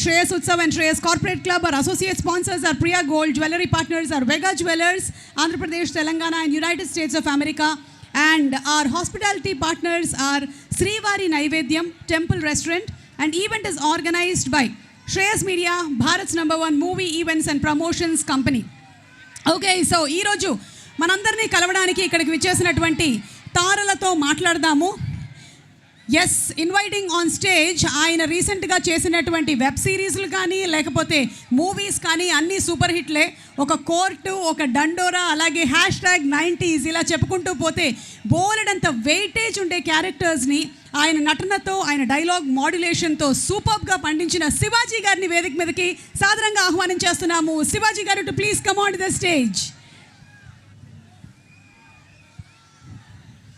Shreyas Utsav and Shreyas Corporate Club. Our associate sponsors are Priya Gold. Jewelry partners are Vega Jewelers, Andhra Pradesh, Telangana and United States of America. And our hospitality partners are Srivari Naivedyam Temple Restaurant. And event is organized by Shreyas Media, Bharat's #1 movie events and promotions company. Okay, so ee roju manandarni kalavaniki ikkadiki vichesinatuvanti తారలతో మాట్లాడదాము. Yes, inviting on stage ఆయన రీసెంట్గా చేసినటువంటి web సిరీస్లు కానీ లేకపోతే movies కానీ అన్నీ super హిట్లే. ఒక కోర్టు, ఒక డండోరా, అలాగే #90s ఇలా చెప్పుకుంటూ పోతే బోలెడంత వెయిటేజ్ ఉండే క్యారెక్టర్స్ని ఆయన నటనతో, ఆయన డైలాగ్ మాడ్యులేషన్తో సూపర్గా పండించిన శివాజీ గారిని వేదిక మీదకి సాదరంగా ఆహ్వానించేస్తున్నాము. శివాజీ గారు to please come on to the stage.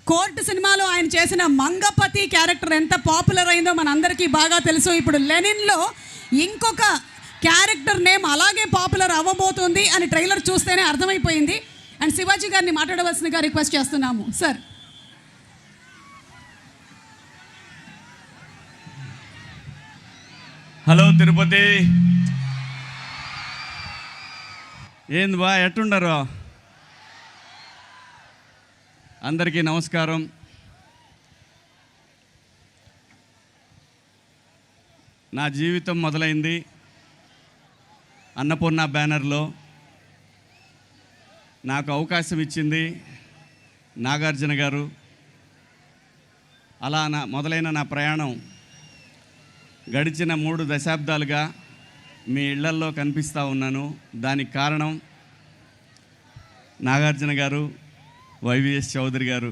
Court సినిమాలో ఆయన చేసిన మంగపతి క్యారెక్టర్ ఎంత పాపులర్ అయిందో మనందరికీ బాగా తెలుసు. ఇప్పుడు లెనిన్లో ఇంకొక క్యారెక్టర్ నేమ్ అలాగే పాపులర్ అవ్వబోతుంది అని ట్రైలర్ చూస్తేనే అర్థమైపోయింది. అండ్ శివాజీ గారిని మాట్లాడవలసిందిగా రిక్వెస్ట్ చేస్తున్నాము. సార్. హలో తిరుపతి, ఏంది బా ఎట్టుండరు? అందరికీ నమస్కారం. నా జీవితం మొదలైంది అన్నపూర్ణ బ్యానర్లో. నాకు అవకాశం ఇచ్చింది నాగార్జున గారు. అలా మొదలైన నా ప్రయాణం గడిచిన 3 దశాబ్దాలుగా మీ ఇళ్లల్లో కనిపిస్తూ ఉన్నాను. దానికి కారణం నాగార్జున గారు, వైవిఎస్ చౌదరి గారు.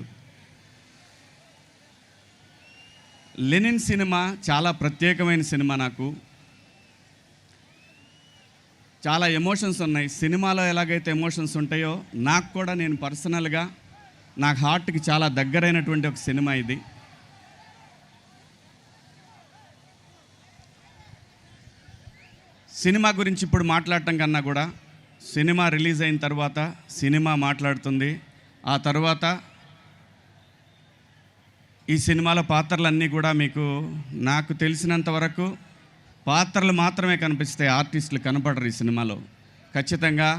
లెనిన్ సినిమా చాలా ప్రత్యేకమైన సినిమా. నాకు చాలా ఎమోషన్స్ ఉన్నాయి. సినిమాలో ఎలాగైతే ఎమోషన్స్ ఉంటాయో నాకు కూడా, నేను పర్సనల్గా నాకు హార్ట్కి చాలా దగ్గరైనటువంటి ఒక సినిమా ఇది. సినిమా గురించి ఇప్పుడు మాట్లాడటం కన్నా కూడా సినిమా రిలీజ్ అయిన తర్వాత సినిమా మాట్లాడుతుంది. ఆ తర్వాత ఈ సినిమాలో పాత్రలన్నీ కూడా మీకు, నాకు తెలిసినంత వరకు పాత్రలు మాత్రమే కనిపిస్తాయి, ఆర్టిస్టులు కనపడరు ఈ సినిమాలో. ఖచ్చితంగా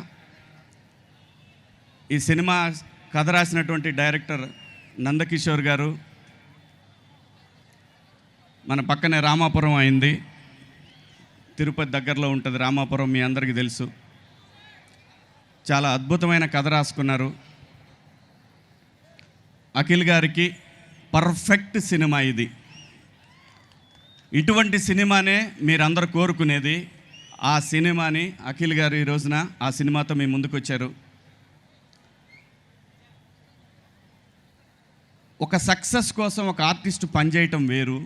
ఈ సినిమా కథ రాసినటువంటి డైరెక్టర్ నందకిషోర్ గారు. మన పక్కనే రామాపురం అయింది, తిరుపతి దగ్గరలో ఉంటుంది రామాపురం, మీ అందరికీ తెలుసు. చాలా అద్భుతమైన కథ రాసుకున్నారు. అఖిల్ గారికి పర్ఫెక్ట్ సినిమా ఇది. ఇటువంటి సినిమానే మీరందరూ కోరుకునేది. ఆ సినిమాని అఖిల్ గారు ఈ రోజున ఆ సినిమాతో మీ ముందుకు వచ్చారు. ఒక సక్సెస్ కోసం ఒక ఆర్టిస్ట్ పనిచేయటం వేరు,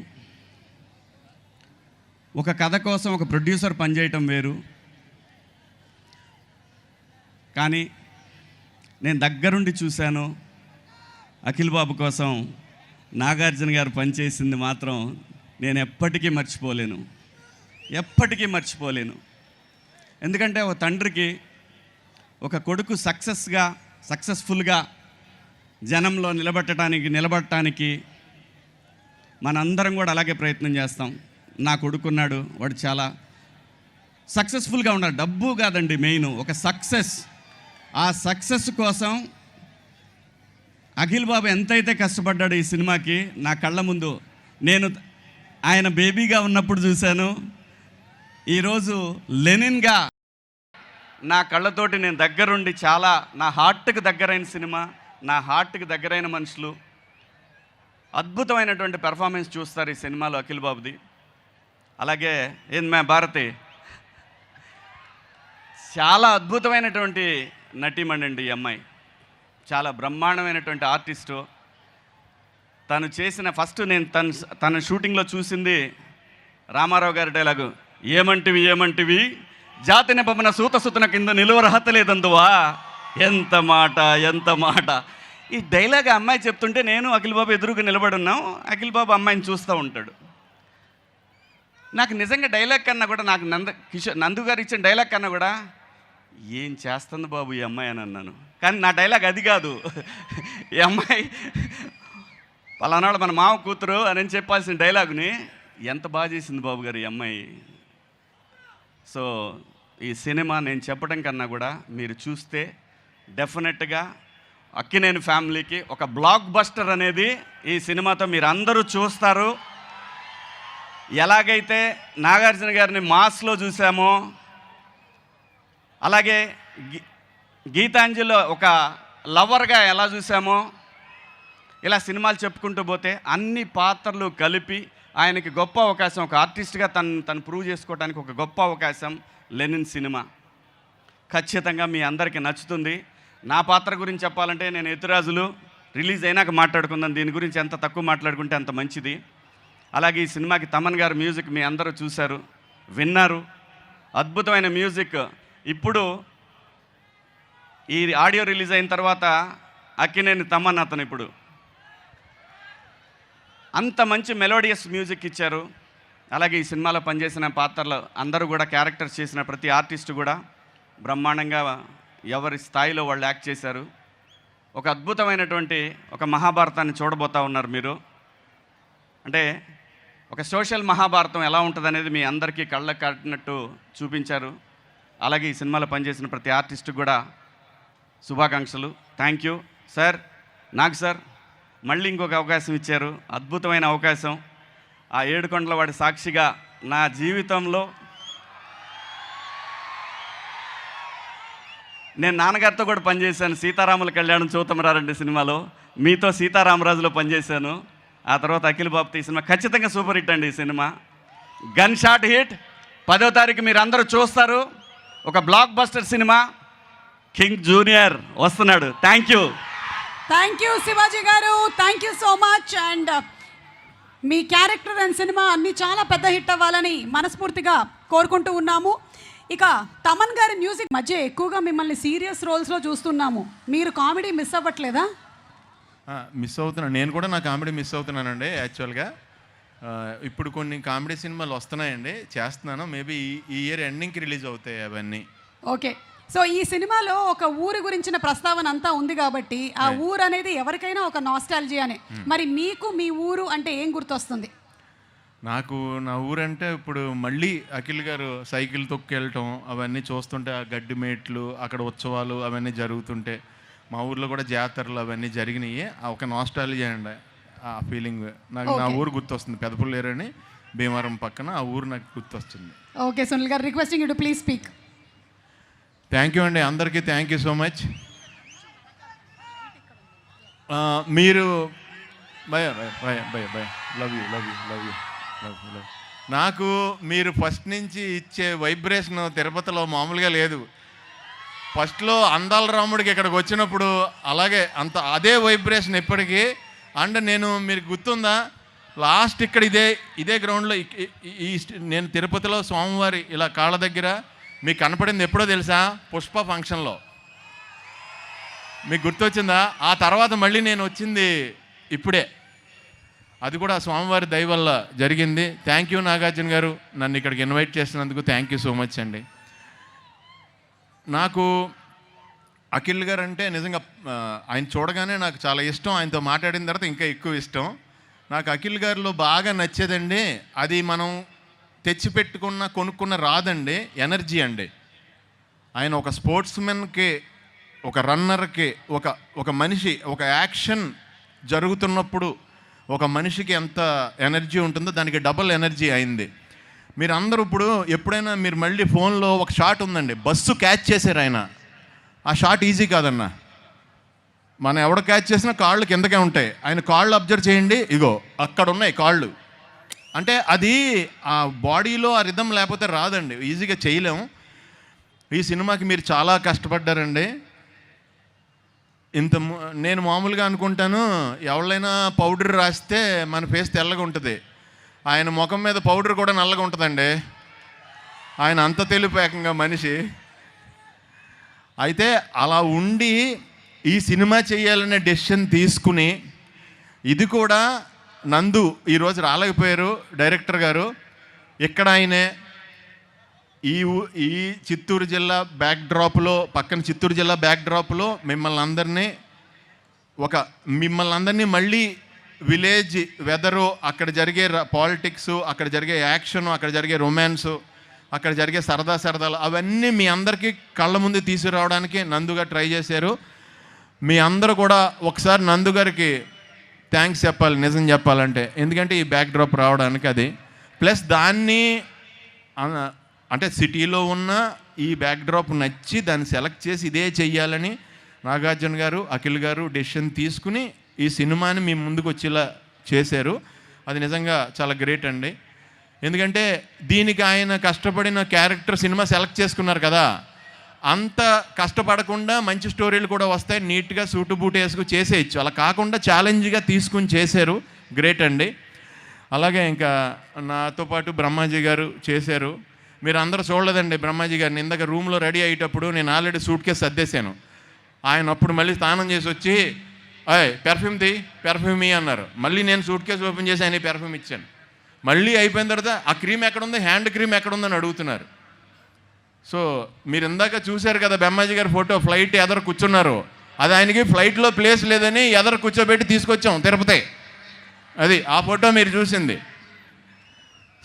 ఒక కథ కోసం ఒక ప్రొడ్యూసర్ పనిచేయటం వేరు. కానీ నేను దగ్గరుండి చూశాను, అఖిల్ బాబు కోసం నాగార్జున గారు పనిచేసింది మాత్రం నేను ఎప్పటికీ మర్చిపోలేను. ఎందుకంటే ఒక తండ్రికి ఒక కొడుకు సక్సెస్ఫుల్గా జనంలో నిలబడటానికి మనందరం కూడా అలాగే ప్రయత్నం చేస్తాం. నా కొడుకున్నాడు, వాడు చాలా సక్సెస్ఫుల్గా ఉన్నాడు. డబ్బు కాదండి మెయిన్, ఒక సక్సెస్. ఆ సక్సెస్ కోసం అఖిల్ బాబు ఎంతైతే కష్టపడ్డాడు ఈ సినిమాకి, నా కళ్ళ ముందు నేను ఆయన బేబీగా ఉన్నప్పుడు చూశాను. ఈరోజు లెనిన్గా నా కళ్ళతోటి నేను దగ్గరుండి, చాలా నా హార్ట్కి దగ్గరైన సినిమా, నా హార్ట్కి దగ్గరైన మనుషులు, అద్భుతమైనటువంటి పెర్ఫార్మెన్స్ చూస్తారు ఈ సినిమాలో అఖిల్ బాబుది. అలాగే భారతి చాలా అద్భుతమైనటువంటి నటీమణి అండి. ఈ అమ్మాయి చాలా బ్రహ్మాండమైనటువంటి ఆర్టిస్టు. తను చేసిన ఫస్ట్ నేను తన షూటింగ్లో చూసింది రామారావు గారి డైలాగు, ఏమంటివి జాతి నిపమన సూతసుతన కింద నిలువరహత లేదందువా. ఎంత మాట. ఈ డైలాగ్ అమ్మాయి చెప్తుంటే నేను అఖిల్ బాబు ఎదురుగా నిలబడున్నాం. అఖిల్ బాబు అమ్మాయిని చూస్తూ ఉంటాడు. నాకు నిజంగా డైలాగ్ కన్నా కూడా, నాకు నందు గారు ఇచ్చిన డైలాగ్ కన్నా కూడా, ఏం చేస్తుంది బాబు ఈ అమ్మాయి అని అన్నాను. కానీ నా డైలాగ్ అది కాదు. ఈ అమ్మాయి పలానాడు మన మామ కూతురు అని చెప్పాల్సిన డైలాగుని ఎంత బాగా చేసింది బాబు గారు ఈ అమ్మాయి. సో ఈ సినిమా నేను చెప్పడం కన్నా కూడా మీరు చూస్తే డెఫినెట్గా అక్కినేని ఫ్యామిలీకి ఒక బ్లాక్ బస్టర్ అనేది ఈ సినిమాతో మీరు అందరూ చూస్తారు. ఎలాగైతే నాగార్జున గారిని మాస్లో చూసామో అలాగే గీతాంజలిలో ఒక లవర్గా ఎలా చూసామో ఇలా సినిమాలు చెప్పుకుంటూ పోతే అన్ని పాత్రలు కలిపి ఆయనకి గొప్ప అవకాశం, ఒక ఆర్టిస్ట్గా తను ప్రూవ్ చేసుకోవడానికి ఒక గొప్ప అవకాశం లెనిన్ సినిమా. ఖచ్చితంగా మీ అందరికీ నచ్చుతుంది. నా పాత్ర గురించి చెప్పాలంటే నేను ఎత్తురాజులు రిలీజ్ అయినాక మాట్లాడుకుందాం, దీని గురించి ఎంత తక్కువ మాట్లాడుకుంటే అంత మంచిది. అలాగే ఈ సినిమాకి తమన్ గారు మ్యూజిక్ మీ అందరూ చూశారు, విన్నారు. అద్భుతమైన మ్యూజిక్. ఇప్పుడు ఈ ఆడియో రిలీజ్ అయిన తర్వాత అక్కినేని తమన్ అతను ఇప్పుడు అంత మంచి మెలోడియస్ మ్యూజిక్ ఇచ్చారు. అలాగే ఈ సినిమాలో పనిచేసిన పాత్రలు అందరూ కూడా, క్యారెక్టర్స్ చేసిన ప్రతి ఆర్టిస్టు కూడా బ్రహ్మాండంగా ఎవరి స్థాయిలో వాళ్ళు యాక్ట్ చేశారు. ఒక అద్భుతమైనటువంటి ఒక మహాభారతాన్ని చూడబోతా ఉన్నారు మీరు. అంటే ఒక సోషల్ మహాభారతం ఎలా ఉంటుందనేది మీ అందరికీ కళ్ళకు కట్టినట్టు చూపించారు. అలాగే ఈ సినిమాలో పనిచేసిన ప్రతి ఆర్టిస్టు కూడా శుభాకాంక్షలు. Thank you sir. నాకు సార్ మళ్ళీ ఇంకొక అవకాశం ఇచ్చారు, అద్భుతమైన అవకాశం. ఆ ఏడుకొండల వాడి సాక్షిగా నా జీవితంలో నేను నాన్నగారితో కూడా పనిచేశాను. సీతారాముల కళ్యాణం చూతమరారండి సినిమాలో మీతో సీతారామరాజులో పనిచేశాను. ఆ తర్వాత అఖిల్ బాబుతో ఈ సినిమా ఖచ్చితంగా సూపర్ హిట్ అండి. ఈ సినిమా గన్ షాట్ హిట్. 10వ తారీఖు మీరు అందరూ చూస్తారు. ఒక block buster cinema. King junior వస్తున్నాడు. థ్యాంక్ యూ శివాజీ గారు, thank you so much. And me character and cinema అన్నీ చాలా పెద్ద హిట్ అవ్వాలని మనస్ఫూర్తిగా కోరుకుంటూ ఉన్నాము. ఇక తమన్ గారి మ్యూజిక్ మధ్య ఎక్కువగా మిమ్మల్ని సీరియస్ రోల్స్లో చూస్తున్నాము. మీరు కామెడీ మిస్ అవ్వట్లేదా? మిస్ అవుతున్నాను. నేను కూడా నా కామెడీ మిస్ అవుతున్నానండి. యాక్చువల్గా ఇప్పుడు కొన్ని కామెడీ సినిమాలు వస్తున్నాయండి, చేస్తున్నాను. మేబీ ఈ ఇయర్ ఎండింగ్కి రిలీజ్ అవుతాయి అవన్నీ. ఓకే. సో ఈ సినిమాలో ఒక ఊరు గురించిన ప్రస్తావన అంతా ఉంది కాబట్టి ఆ ఊరు అనేది ఎవరికైనా ఒక నాస్టాలజీనే. మరి మీకు మీ ఊరు అంటే ఏం గుర్తొస్తుంది? నాకు నా ఊరంటే ఇప్పుడు మళ్ళీ అఖిల్ గారు సైకిల్ తొక్కెళ్ళటం అవన్నీ చూస్తుంటే, ఆ గడ్డి మేట్లు, అక్కడ ఉత్సవాలు అవన్నీ జరుగుతుంటే, మా ఊర్లో కూడా జాతరలు అవన్నీ జరిగినాయి. ఒక నాస్టాలజీ అండి ఆ ఫీలింగ్. నాకు నా ఊరు గుర్తొస్తుంది. పెదపుల్లేరని భీమవరం పక్కన ఆ ఊరు నాకు గుర్తొస్తుంది. ఓకే సునీల్ గారు, requesting you to please speak. Thank you అండి అందరికీ. Thank you so much. మీరు భయ భయ భయ భయ love you love you love you love you love. నాకు మీరు ఫస్ట్ నుంచి ఇచ్చే వైబ్రేషన్ తిరుపతిలో మామూలుగా లేదు. ఫస్ట్లో అందాల రాముడికి ఇక్కడికి వచ్చినప్పుడు అలాగే అదే వైబ్రేషన్ ఎప్పటికీ. అండ్ మీరు గుర్తుందా, లాస్ట్ ఇక్కడ ఇదే గ్రౌండ్లో నేను తిరుపతిలో స్వామివారి ఇలా కాళ్ళ దగ్గర మీకు కనపడింది ఎప్పుడో తెలుసా? పుష్ప ఫంక్షన్లో. మీకు గుర్తొచ్చిందా? ఆ తర్వాత మళ్ళీ నేను వచ్చింది ఇప్పుడే. అది కూడా స్వామివారి దయ వల్ల జరిగింది. థ్యాంక్ యూ నాగార్జున గారు, నన్ను ఇక్కడికి ఇన్వైట్ చేసినందుకు థ్యాంక్ యూ సో మచ్ అండి. నాకు అఖిల్ గారు అంటే నిజంగా ఆయన చూడగానే నాకు చాలా ఇష్టం. ఆయనతో మాట్లాడిన తర్వాత ఇంకా ఎక్కువ ఇష్టం. నాకు అఖిల్ గారిలో బాగా నచ్చేదండి, అది మనం కొనుక్కున్న రాదండి, ఎనర్జీ అండి. ఆయన ఒక స్పోర్ట్స్మెన్కి, ఒక రన్నర్కి, ఒక మనిషి, ఒక యాక్షన్ జరుగుతున్నప్పుడు ఒక మనిషికి ఎంత ఎనర్జీ ఉంటుందో దానికి డబుల్ ఎనర్జీ అయింది. మీరు అందరూ ఇప్పుడు ఎప్పుడైనా మీరు మళ్ళీ ఫోన్లో ఒక షాట్ ఉందండి, బస్సు క్యాచ్ చేశారు ఆయన. ఆ షాట్ ఈజీ కాదన్న. మనం ఎవడ క్యాచ్ చేసినా కాళ్ళు కిందకే ఉంటాయి. ఆయన కాళ్ళు అబ్జర్వ్ చేయండి, ఇగో అక్కడ ఉన్నాయి కాళ్ళు. అంటే అది ఆ బాడీలో ఆ రిథం లేకపోతే రాదండి, ఈజీగా చేయలేము. ఈ సినిమాకి మీరు చాలా కష్టపడ్డారండి. నేను మామూలుగా అనుకుంటాను, ఎవరైనా పౌడర్ రాస్తే మన ఫేస్ తెల్లగా ఉంటుంది, ఆయన ముఖం మీద పౌడర్ కూడా నల్లగా ఉంటుందండి. ఆయన అంత తెలివిపేకంగా మనిషి. అయితే అలా ఉండి ఈ సినిమా చేయాలనే డెసిషన్ తీసుకుని, ఇది కూడా నందు ఈరోజు రాలేకపోయారు డైరెక్టర్ గారు. ఇక్కడ ఆయనే ఈ చిత్తూరు జిల్లా బ్యాక్డ్రాప్లో, పక్కన చిత్తూరు జిల్లా బ్యాక్డ్రాప్లో మిమ్మల్ని అందరినీ మళ్ళీ విలేజ్ వెదరు, అక్కడ జరిగే పాలిటిక్స్, అక్కడ జరిగే యాక్షను, అక్కడ జరిగే రొమాన్సు అక్కడ జరిగే సరదాలు అవన్నీ మీ అందరికీ కళ్ళ ముందు తీసుకురావడానికి నందుగా ట్రై చేశారు. మీ అందరూ కూడా ఒకసారి నందు గారికి థ్యాంక్స్ చెప్పాలి, నిజం చెప్పాలంటే. ఎందుకంటే ఈ బ్యాక్ డ్రాప్ రావడానికి అది ప్లస్ దాన్ని అంటే సిటీలో ఉన్న ఈ బ్యాక్ డ్రాప్ నచ్చి దాన్ని సెలెక్ట్ చేసి ఇదే చెయ్యాలని నాగార్జున గారు, అఖిల్ గారు డెసిషన్ తీసుకుని ఈ సినిమాని మీ ముందుకు వచ్చేలా చేశారు. అది నిజంగా చాలా గ్రేట్ అండి. ఎందుకంటే దీనికి ఆయన కష్టపడిన క్యారెక్టర్ సినిమా సెలెక్ట్ చేసుకున్నారు కదా, అంత కష్టపడకుండా మంచి స్టోరీలు కూడా వస్తాయి, నీట్గా సూటు బూటు వేసుకు చేసేయచ్చు. అలా కాకుండా ఛాలెంజ్గా తీసుకుని చేశారు, గ్రేట్ అండి. అలాగే ఇంకా నాతో పాటు బ్రహ్మాజీ గారు చేశారు. మీరు అందరూ చూడలేదండి బ్రహ్మాజీ గారిని. ఇందాక రూమ్లో రెడీ అయ్యేటప్పుడు నేను ఆల్రెడీ సూట్ కేసు సర్దేశాను. ఆయన అప్పుడు మళ్ళీ స్నానం చేసి వచ్చి పెర్ఫ్యూమ్ అన్నారు. మళ్ళీ నేను సూట్ కేసు ఓపెన్ చేసి ఆయన పెర్ఫ్యూమ్ ఇచ్చాను. మళ్ళీ అయిపోయిన తర్వాత ఆ క్రీమ్ ఎక్కడుంది, హ్యాండ్ క్రీమ్ ఎక్కడుందని అడుగుతున్నారు. సో మీరు ఇందాక చూశారు కదా బ్రహ్మాజీ గారి ఫోటో, ఫ్లైట్ ఎదరు కూర్చున్నారు. అది ఆయనకి ఫ్లైట్లో ప్లేస్ లేదని ఎదరు కూర్చోబెట్టి తీసుకొచ్చాం తిరుపతి. అది ఆ ఫోటో మీరు చూసింది.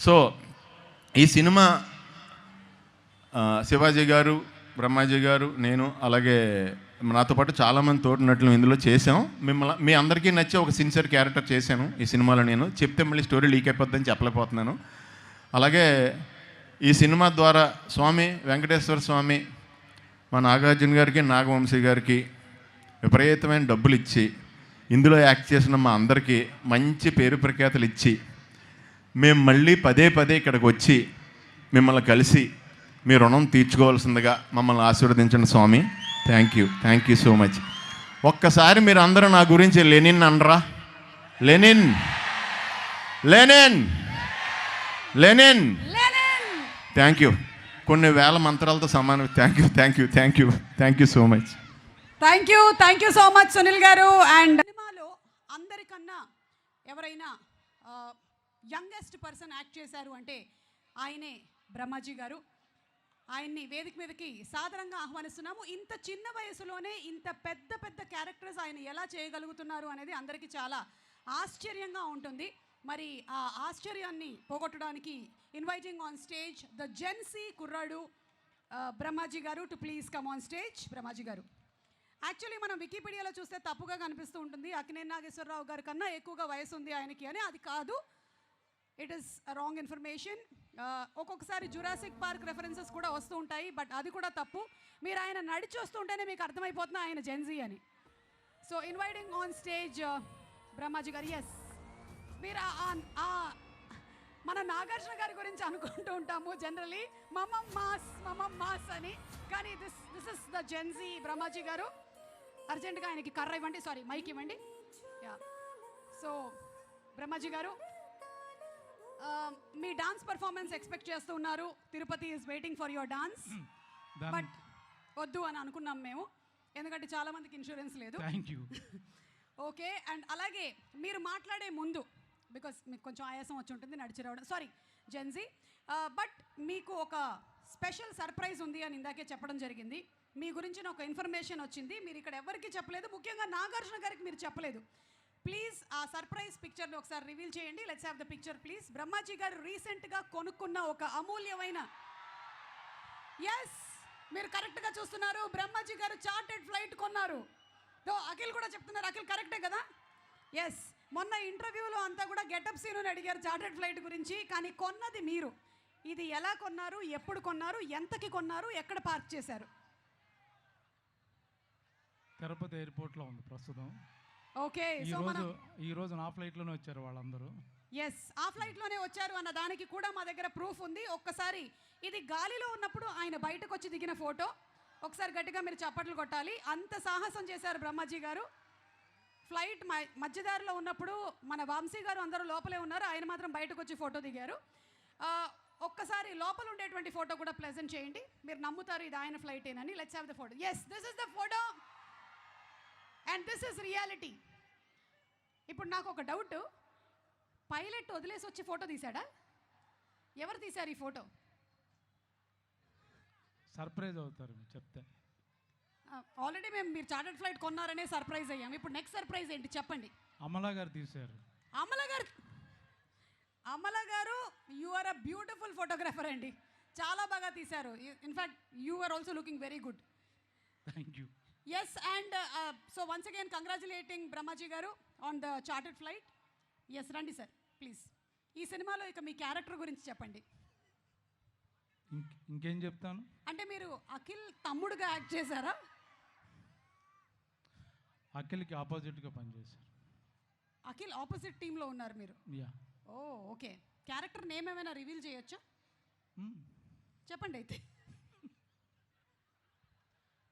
సో ఈ సినిమా శివాజీ గారు, బ్రహ్మాజీ గారు, నేను అలాగే నాతో పాటు చాలామంది తోటి నటులు ఇందులో చేసాం. మీ అందరికీ నచ్చే ఒక సిన్సియర్ క్యారెక్టర్ చేశాను ఈ సినిమాలో. నేను చెప్తే మళ్ళీ స్టోరీ లీక్ అయిపోద్దని చెప్పలేకపోతున్నాను. అలాగే ఈ సినిమా ద్వారా స్వామి వెంకటేశ్వర స్వామి మా నాగార్జున గారికి, నాగవంశీ గారికి విపరీతమైన డబ్బులు ఇచ్చి ఇందులో యాక్ట్ చేసిన మా అందరికీ మంచి పేరు ప్రఖ్యాతులు ఇచ్చి మేము మళ్ళీ పదే ఇక్కడికి వచ్చి మిమ్మల్ని కలిసి మీ రుణం తీర్చుకోవాల్సిందిగా మమ్మల్ని ఆశీర్వదించండి స్వామి. Thank you so much. ఒక్కసారి మీరు అందరూ నా గురించి లెనిన్ అనరా? Lenin Lenin Lenin thank you. కొన్ని వేల మంత్రాలతో సమానం. Thank you so much. Thank you so much Sunil garu. And సినిమాలో అందరికన్నా ఎవరైనా యంగెస్ట్ పర్సన్ యాక్ట్ చేశారు అంటే ఆయనే బ్రహ్మాజీ గారు. ఆయన్ని వేదిక మీదకి సాదరంగా ఆహ్వానిస్తున్నాము. ఇంత చిన్న వయసులోనే ఇంత పెద్ద క్యారెక్టర్స్ ఆయన ఎలా చేయగలుగుతున్నారు అనేది అందరికీ చాలా ఆశ్చర్యంగా ఉంటుంది. మరి ఆ ఆశ్చర్యాన్ని పోగొట్టడానికి inviting on stage the Gen Z కుర్రాడు బ్రహ్మాజీ గారు to please come on stage. Brahmaji గారు యాక్చువల్లీ మనం వికీపీడియాలో చూస్తే తప్పుగా కనిపిస్తూ ఉంటుంది, అక్కినేని నాగేశ్వరరావు గారి కన్నా ఎక్కువగా వయసు ఉంది ఆయనకి అని. అది కాదు, ఇట్ ఈస్ రాంగ్ ఇన్ఫర్మేషన్. ఒక్కొక్కసారి జురాసిక్ పార్క్ రెఫరెన్సెస్ కూడా వస్తూ ఉంటాయి, బట్ అది కూడా తప్పు. మీరు ఆయన నడిచి వస్తుంటేనే మీకు అర్థమైపోతుంది ఆయన జెన్జీ అని. So inviting on stage Brahmaji గారు. ఎస్, మీరు మన నాగార్జున గారి గురించి అనుకుంటూ ఉంటాము జనరలీ మమం మాస్ అని, కానీ this is the Gen Z Brahmaji గారు. అర్జెంటుగా ఆయనకి కర్ర ఇవ్వండి, సారీ మైక్ ఇవ్వండి. యా, సో బ్రహ్మాజీ గారు మీ డాన్స్ పర్ఫార్మెన్స్ ఎక్స్పెక్ట్ చేస్తూ ఉన్నారు. Tirupati is waiting for your dance, but వద్దు అని అనుకున్నాం మేము, ఎందుకంటే చాలా మందికి ఇన్సూరెన్స్ లేదు. Thank you. ఓకే, అండ్ అలాగే మీరు మాట్లాడే ముందు, బికాస్ మీకు కొంచెం ఆయాసం వచ్చి ఉంటుంది నడిచి రావడం, సారీ జెన్జీ, బట్ మీకు ఒక స్పెషల్ సర్ప్రైజ్ ఉంది అని ఇందాకే చెప్పడం జరిగింది. మీ గురించిన ఒక ఇన్ఫర్మేషన్ వచ్చింది, మీరు ఇక్కడ ఎవరికి చెప్పలేదు, ముఖ్యంగా నాగార్జున గారికి మీరు చెప్పలేదు. ప్లీజ్ ఆ సర్ప్రైజ్ పిక్చర్ని ఒకసారి రివీల్ చేయండి. Let's have the picture please. Brahmaji గారు రీసెంట్గా కొనుక్కున్న ఒక అమూల్యమైన, ఎస్ మీరు కరెక్ట్గా చూస్తున్నారు, బ్రహ్మాజీ గారు చార్టెడ్ ఫ్లైట్ కొన్నారు. అఖిల్ కూడా చెప్తున్నారు, అఖిల్ కరెక్టే కదా? ఎస్, మొన్న ఇంటర్వ్యూలో అంతా కూడా గెటప్ సీను అడిగారు చార్టెడ్ ఫ్లైట్ గురించి, కానీ కొన్నది మీరు. ఇది ఎలా కొన్నారు, ఎప్పుడు కొన్నారు, ఎంతకి కొన్నారు, ఎక్కడ పార్క్ చేశారు? తిరుపతి ఎయిర్పోర్ట్లో ఉంది ప్రస్తుతం. ఓకే, ఈ రోజు నా ఫ్లైట్లోనే వచ్చారు వాళ్ళందరూ. ఎస్, ఆ ఫ్లైట్లోనే వచ్చారు అన్న దానికి కూడా మా దగ్గర ప్రూఫ్ ఉంది. ఒక్కసారి ఇది గాలిలో ఉన్నప్పుడు ఆయన బయటకు వచ్చి దిగిన ఫోటో, ఒకసారి గట్టిగా మీరు చప్పట్లు కొట్టాలి. అంత సాహసం చేశారు బ్రహ్మాజీ గారు. ఫ్లైట్ మధ్యదారిలో ఉన్నప్పుడు మన వంశీ గారు అందరూ లోపలే ఉన్నారు, ఆయన మాత్రం బయటకు వచ్చి ఫోటో దిగారు. ఒక్కసారి లోపల ఉండేటువంటి ఫోటో కూడా ప్రెజెంట్ చేయండి, మీరు నమ్ముతారు ఇది ఆయన ఫ్లైటేనని. Let's have the photo. Yes, this is the photo and this is reality. ఇప్పుడు నాకు ఒక డౌట్, పైలట్ వదిలేసి వచ్చి ఫోటో తీశాడా? ఎవరు తీశారు ఈ ఫోటో? సర్ప్రైజ్ అవుతారు చెప్తే. ఆల్రెడీ మీరు చార్టర్డ్ ఫ్లైట్ కొన్నారనే సర్ప్రైజ్ అయ్యాం. ఇప్పుడు నెక్స్ట్ సర్ప్రైజ్ ఏంటి చెప్పండి. అమలా గారు తీశారు. Amala garu, you are a beautiful photographer అండి. చాలా బాగా తీశారు. In fact you are also looking very good. Thank you. Yes, and so once again congratulating Brahmaji garu on the chartered flight. Yes, రండి సార్ ప్లీజ్. ఈ సినిమాలో ఇక మీ క్యారెక్టర్ గురించి చెప్పండి. ఇంకేం చెప్తాను అంటే మీరు అఖిల్ తమ్ముడుగా యాక్ట్ చేశారా? అఖిల్కి ఆపోజిట్గా పనిచేశారు. అఖిల్ ఆపోజిట్ టీంలో ఉన్నారు మీరు. యా. ఓ ఓకే. క్యారెక్టర్ నేమ్ ఏమైనా రివీల్ చేయొచ్చా? చెప్పండి అయితే.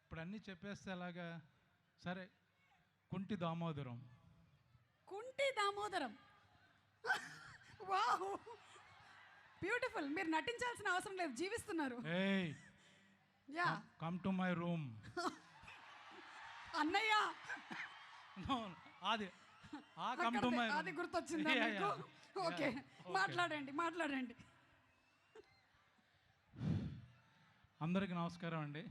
ఇప్పుడు అన్నీ చెప్పేస్తే అలాగా. సరే, కుంటి దామోదరం. కుంటి దామోదరం. Wow, beautiful. మీరు నటించాల్సిన అవసరం లేదు, జీవిస్తున్నారు. ఏయ్, yeah, come to my room. అన్నయ్య. అది కమ్ టు మై అది గుర్తొచ్చిందా మీకు? ఓకే, మాట్లాడండి మాట్లాడండి. అందరికీ నమస్కారం అండి.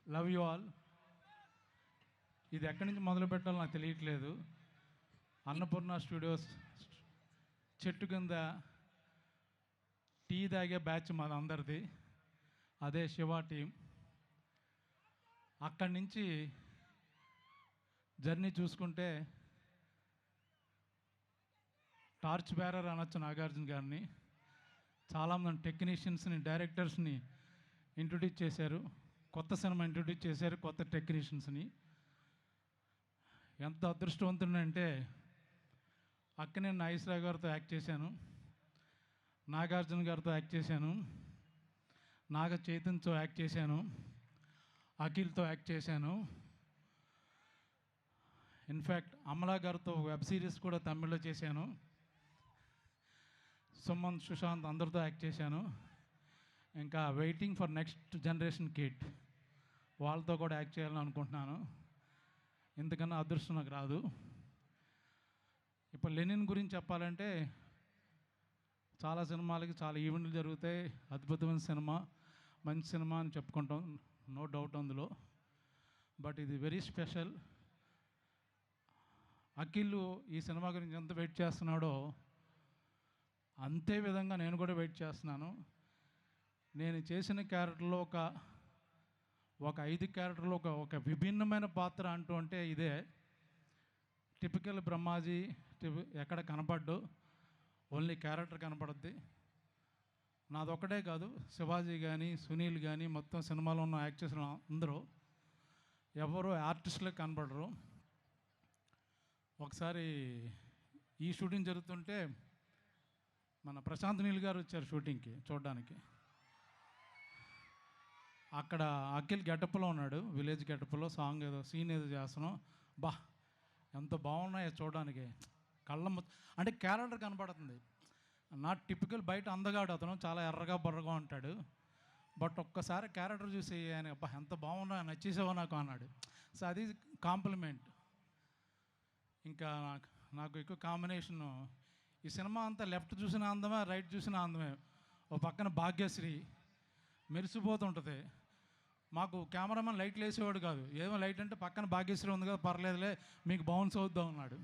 Love you all. ఇది ఎక్కడి నుంచి మొదలు పెట్టాలో నాకు తెలియట్లేదు. అన్నపూర్ణ స్టూడియోస్ చెట్టు కింద టీ తాగే బ్యాచ్ మాది అందరిది. అదే శివ టీం. అక్కడి నుంచి జర్నీ చూసుకుంటే టార్చ్ బేరర్ అనొచ్చు నాగార్జున గారిని. చాలామంది టెక్నీషియన్స్ని, డైరెక్టర్స్ని ఇంట్రొడ్యూస్ చేశారు. కొత్త సినిమా ఇంట్రొడ్యూస్ చేశారు, కొత్త టెక్నీషియన్స్ని. ఎంత అదృష్టవంతుడంటే అక్కనే నాగేశ్వరరావు గారితో యాక్ట్ చేశాను, నాగార్జున గారితో యాక్ట్ చేశాను, నాగ చైతన్యతో యాక్ట్ చేశాను, అఖిల్తో యాక్ట్ చేశాను. ఇన్ఫ్యాక్ట్ అమలా గారితో వెబ్ సిరీస్ కూడా తమిళ్లో చేశాను. సుమన్, సుశాంత్ అందరితో యాక్ట్ చేశాను. ఇంకా waiting for next generation kid, వాళ్ళతో కూడా యాక్ట్ చేయాలని అనుకుంటున్నాను. ఇంతకన్నా అదృష్టం నాకు రాదు. ఇప్పుడు లెనిన్ గురించి చెప్పాలంటే చాలా సినిమాలకి చాలా ఈవెంట్లు జరుగుతాయి. అద్భుతమైన సినిమా, మంచి సినిమా అని చెప్పుకుంటాం, నో డౌట్ అందులో. బట్ ఇది వెరీ స్పెషల్. అఖిల్ ఈ సినిమా గురించి ఎంత వెయిట్ చేస్తున్నాడో అంతే విధంగా నేను కూడా వెయిట్ చేస్తున్నాను. నేను చేసిన క్యారెక్టర్లో ఒక 5 క్యారెక్టర్లో ఒక విభిన్నమైన పాత్ర అంటూ అంటే ఇదే. టిపికల్ బ్రహ్మాజీ ఎక్కడ కనపడ్డు, ఓన్లీ క్యారెక్టర్ కనపడుద్ది. నాదొక్కటే కాదు, శివాజీ కానీ, సునీల్ కానీ, మొత్తం సినిమాలో ఉన్న యాక్ట్ చేసిన అందరూ ఎవరు ఆర్టిస్టులకు కనపడరు. ఒకసారి ఈ షూటింగ్ జరుగుతుంటే మన ప్రశాంత్ నీల్ గారు వచ్చారు షూటింగ్కి చూడడానికి. అక్కడ అఖిల్ గెటప్లో ఉన్నాడు, విలేజ్ గెటప్లో. సాంగ్ ఏదో సీన్ ఏదో చేస్తున్నాం. ఎంత బాగున్నాయో చూడడానికి. అంటే క్యారెక్టర్ కనపడుతుంది. నాట్ టిపికల్ బయట అందగాడు అతను, చాలా ఎర్రగా బొర్రగా ఉంటాడు. బట్ ఒక్కసారి క్యారెక్టర్ చూసి ఆయన ఎంత బాగున్నా, నచ్చేసావో నాకు అన్నాడు. సో అది కాంప్లిమెంట్. ఇంకా నాకు ఎక్కువ కాంబినేషను ఈ సినిమా అంతా లెఫ్ట్ చూసిన అందమే, రైట్ చూసిన అందమే. ఓ పక్కన భాగ్యశ్రీ మెరిసిపోతుంటుంది. మాకు కెమెరామెన్ లైట్లు వేసేవాడు కాదు. ఏమో లైట్ అంటే పక్కన భాగ్యశ్రీ ఉంది కదా, పర్లేదులే మీకు బౌన్స్ అవుద్దాం అన్నాడు.